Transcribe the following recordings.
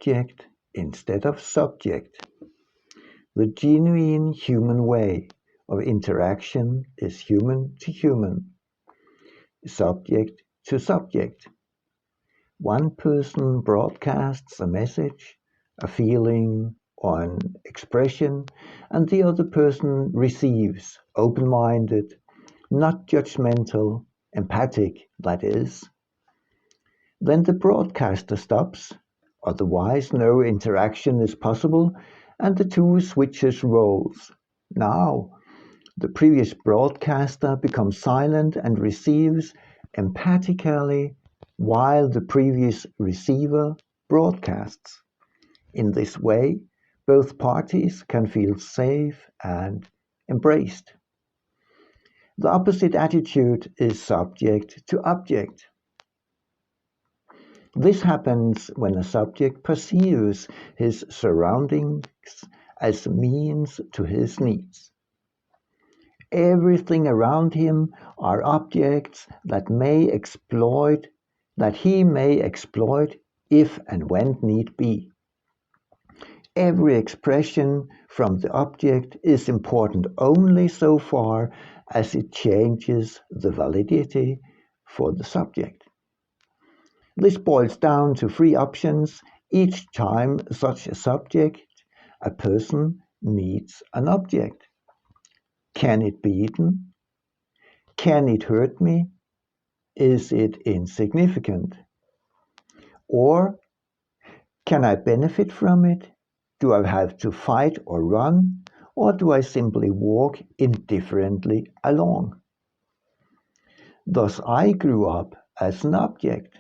object instead of subject. The genuine human way of interaction is human to human, subject to subject. One person broadcasts a message, a feeling, or an expression, and the other person receives, open-minded, not judgmental, empathic, that is. Then the broadcaster stops, otherwise no interaction is possible, and the two switches roles. Now, the previous broadcaster becomes silent and receives empathically, while the previous receiver broadcasts. In this way, both parties can feel safe and embraced. The opposite attitude is subject to object. This happens when a subject perceives his surroundings as means to his needs. Everything around him are objects that he may exploit if and when need be. Every expression from the object is important only so far as it changes the validity for the subject. This boils down to three options each time such a subject, a person, meets an object. Can it be eaten? Can it hurt me? Is it insignificant? Or can I benefit from it? Do I have to fight or run? Or do I simply walk indifferently along? Thus I grew up as an object,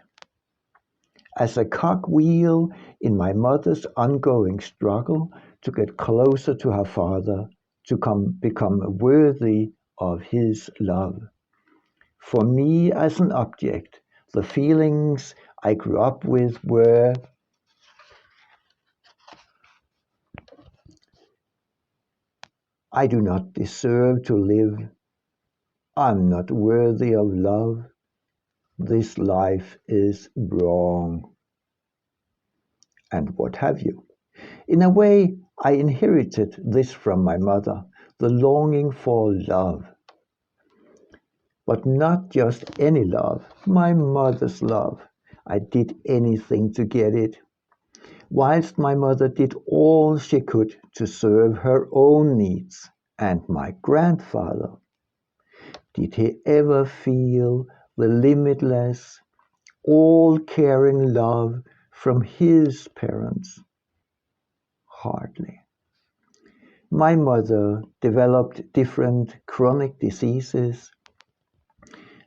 as a cogwheel in my mother's ongoing struggle to get closer to her father, to become worthy of his love. For me as an object, the feelings I grew up with were I do not deserve to live. I'm not worthy of love. This life is wrong. And what have you. In a way, I inherited this from my mother, the longing for love. But not just any love, my mother's love. I did anything to get it. Whilst my mother did all she could to serve her own needs, and my grandfather, did he ever feel the limitless, all-caring love from his parents? Hardly. My mother developed different chronic diseases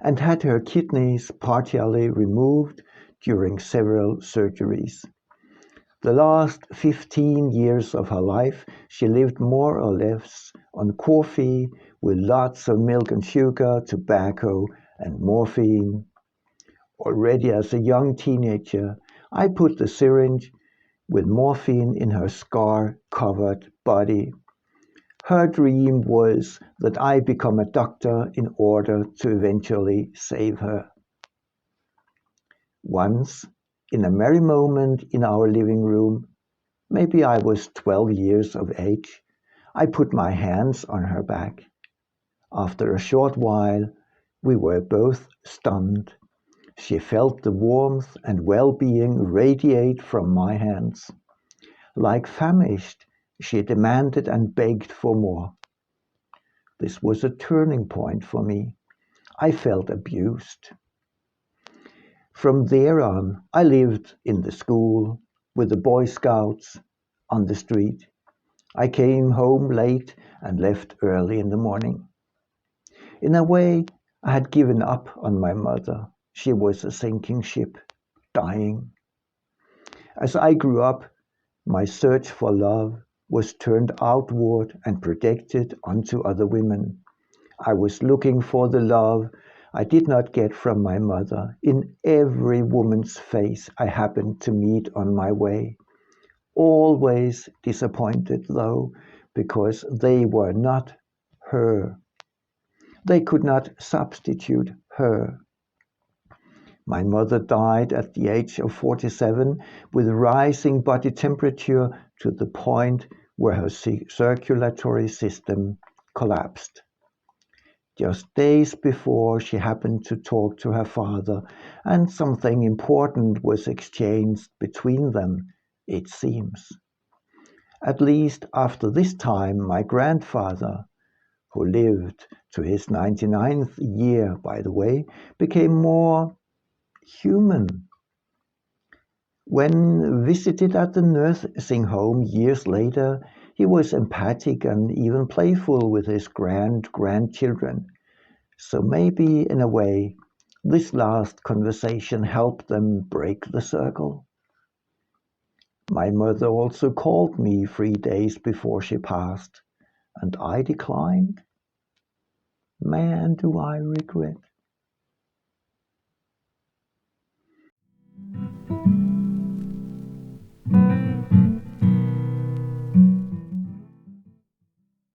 and had her kidneys partially removed during several surgeries. The last 15 years of her life, she lived more or less on coffee with lots of milk and sugar, tobacco and morphine. Already as a young teenager, I put the syringe with morphine in her scar-covered body. Her dream was that I become a doctor in order to eventually save her. Once, in a merry moment in our living room, maybe I was 12 years of age, I put my hands on her back. After a short while, we were both stunned. She felt the warmth and well-being radiate from my hands. Like famished, she demanded and begged for more. This was a turning point for me. I felt abused. From there on, I lived in the school, with the Boy Scouts, on the street. I came home late and left early in the morning. In a way, I had given up on my mother. She was a sinking ship, dying. As I grew up, my search for love was turned outward and projected onto other women. I was looking for the love I did not get from my mother in every woman's face I happened to meet on my way. Always disappointed, though, because they were not her. They could not substitute her. My mother died at the age of 47 with rising body temperature to the point where her circulatory system collapsed. Just days before, she happened to talk to her father, and something important was exchanged between them, it seems. At least after this time, my grandfather, who lived to his 99th year, by the way, became more human. When visited at the nursing home years later, he was empathic and even playful with his grandchildren. So maybe, in a way, this last conversation helped them break the circle. My mother also called me 3 days before she passed, and I declined. Man, do I regret.